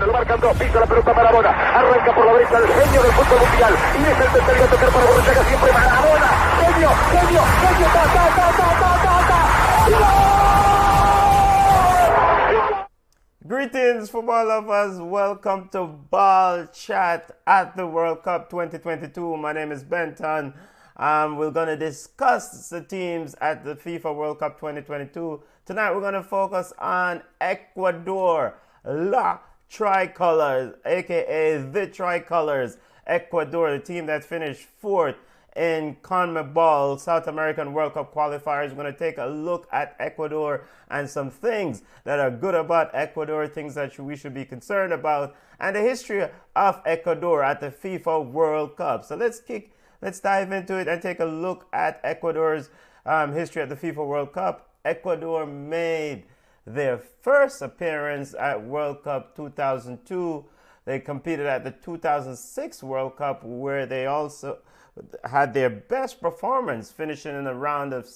Maradona, lo marcan dos, pisa la pelota Maradona, arranca por la derecha el genio del fútbol mundial, y es el tercero a tocar para Borruchaga, siempre Maradona, genio, Greetings, football lovers. Welcome to Ballchat at the World Cup 2022. My name is Benton. We're going to discuss the teams at the FIFA World Cup 2022. Tonight, we're going to focus on Ecuador, La Tricolors, aka the Tricolors. Ecuador, the team that finished fourth in CONMEBOL South American World Cup qualifiers. We're going to take a look at Ecuador and some things that are good about Ecuador, things that we should be concerned about, and the history of Ecuador at the FIFA World Cup. So let's dive into it and take a look at Ecuador's history at the FIFA World Cup. Ecuador made their first appearance at World Cup 2002. They competed at the 2006 World Cup, where they also had their best performance, finishing in the round of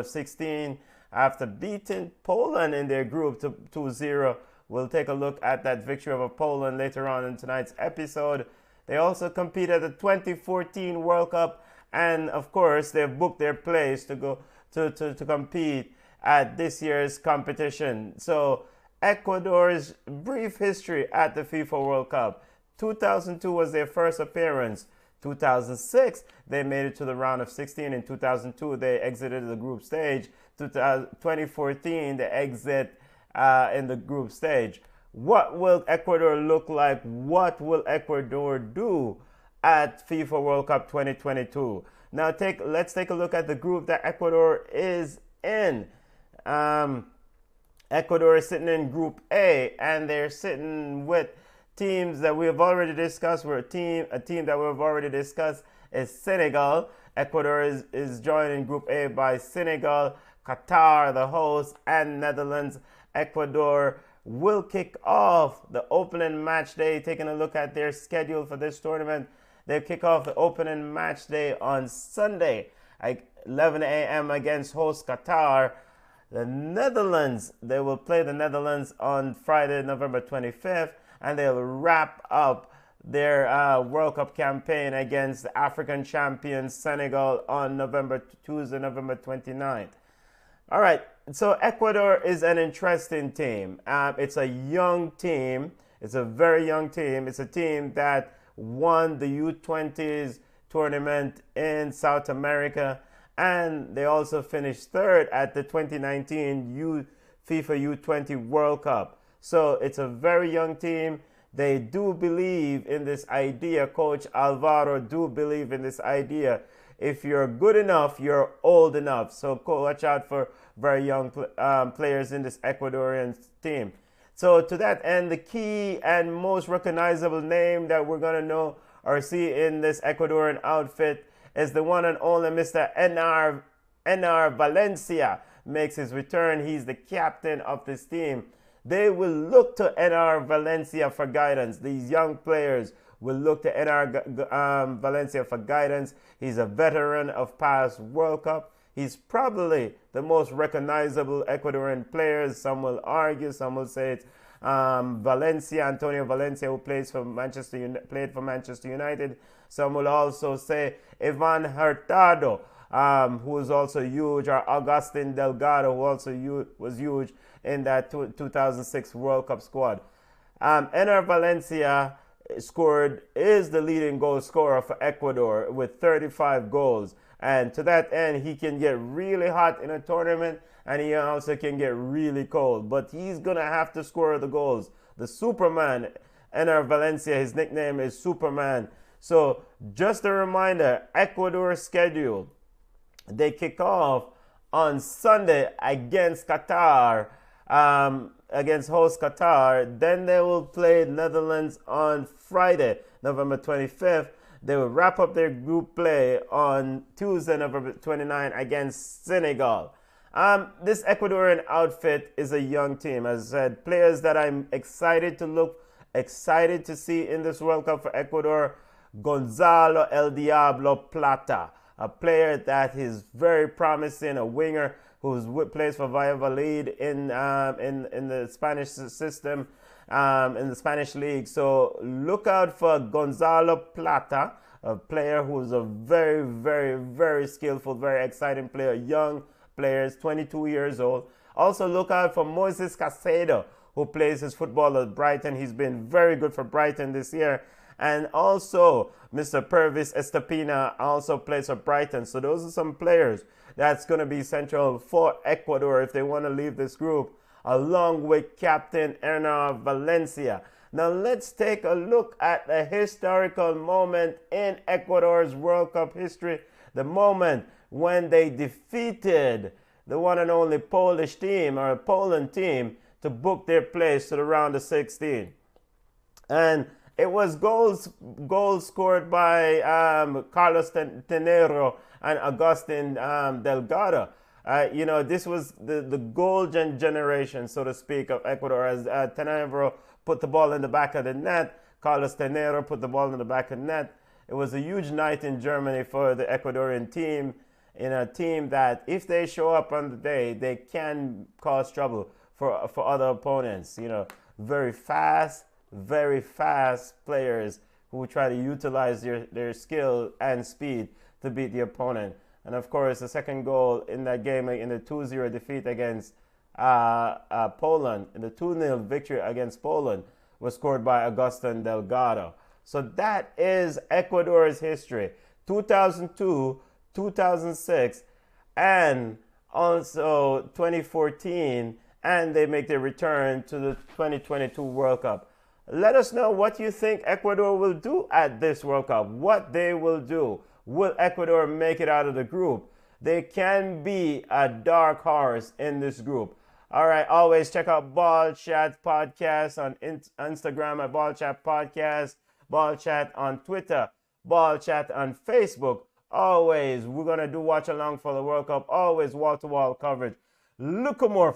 16 after beating Poland in their group 2-0. We'll take a look at that victory over Poland later on in tonight's episode. They also competed at the 2014 World Cup, and of course they booked their place to go to compete at this year's competition. So Ecuador's brief history at the FIFA World Cup. 2002 was their first appearance. 2006, they made it to the round of 16. In 2002, they exited the group stage. 2014, they exit in the group stage. What will Ecuador look like? What will Ecuador do at FIFA World Cup 2022? Now, let's take a look at the group that Ecuador is in. Ecuador is sitting in Group A, and they're sitting with teams that we have already discussed. A team that we have already discussed is Senegal. Ecuador is joined in Group A by Senegal, Qatar, the host, and Netherlands. Ecuador will kick off the opening match day. Taking a look at their schedule for this tournament, they kick off the opening match day on Sunday at 11 a.m. against host Qatar. The Netherlands, they will play the Netherlands on Friday, November 25th, and they'll wrap up their World Cup campaign against the African champions Senegal on Tuesday, November 29th. All right, so Ecuador is an interesting team. It's a young team. It's a very young team. It's a team that won the U20s tournament in South America, and they also finished third at the 2019 FIFA U20 World Cup. So it's a very young team. They do believe in this idea. Coach Alvaro do believe in this idea. If you're good enough, you're old enough. So watch out for very young players in this Ecuadorian team. So to that end, the key and most recognizable name that we're going to know or see in this Ecuadorian outfit is the one and only Mr. Enar Valencia makes his return. He's the captain of this team. They will look to Enar Valencia for guidance. These young players will look to Enar Valencia for guidance. He's a veteran of past World Cup. He's probably the most recognizable Ecuadorian players. Some will argue, some will say it's Antonio Valencia, who played for Manchester United. Some will also say Ivan Hurtado, who is also huge, or Agustin Delgado, who also was huge in that 2006 World Cup squad. Enar Valencia is the leading goal scorer for Ecuador with 35 goals. And to that end, he can get really hot in a tournament, and he also can get really cold. But he's going to have to score the goals. The Superman, Enar Valencia, his nickname is Superman. So just a reminder, Ecuador's schedule, they kick off on Sunday against Qatar, against host Qatar. Then they will play Netherlands on Friday, November 25th. They will wrap up their group play on Tuesday, November 29th against Senegal. This Ecuadorian outfit is a young team. As I said, players that I'm excited to see in this World Cup for Ecuador. Gonzalo El Diablo Plata, a player that is very promising, a winger who plays for Valladolid in the Spanish system. in the Spanish league. So look out for Gonzalo Plata, a player who's a very, very, very skillful, very exciting player, young players, 22 years old. Also look out for Moises Caicedo, who plays his football at Brighton. He's been very good for Brighton this year. And also, Mr. Pervis Estepina also plays for Brighton. So those are some players that's going to be central for Ecuador if they want to leave this group, along with Captain Hernan Valencia. Now let's take a look at the historical moment in Ecuador's World Cup history. The moment when they defeated the one and only Polish team, or Poland team, to book their place to the round of 16. And it was goals scored by Carlos Tenero and Agustin Delgado. This was the golden generation, so to speak, of Ecuador, as Tenero put the ball in the back of the net. Carlos Tenero put the ball in the back of the net. It was a huge night in Germany for the Ecuadorian team, in a team that, if they show up on the day, they can cause trouble for other opponents. Very fast players who try to utilize their skill and speed to beat the opponent. And of course, the second goal in that game, in the 2-0 defeat against Poland, in the 2-0 victory against Poland, was scored by Agustin Delgado. So that is Ecuador's history. 2002, 2006, and also 2014, and they make their return to the 2022 World Cup. Let us know what you think Ecuador will do at this World Cup, what they will do. Will Ecuador make it out of the group? They can be a dark horse in this group. All right, always check out Ballchat Podcast on Instagram at Ballchat Podcast, Ballchat on Twitter, Ballchat on Facebook. Always, we're going to do watch along for the World Cup. Always wall-to-wall coverage. Look more.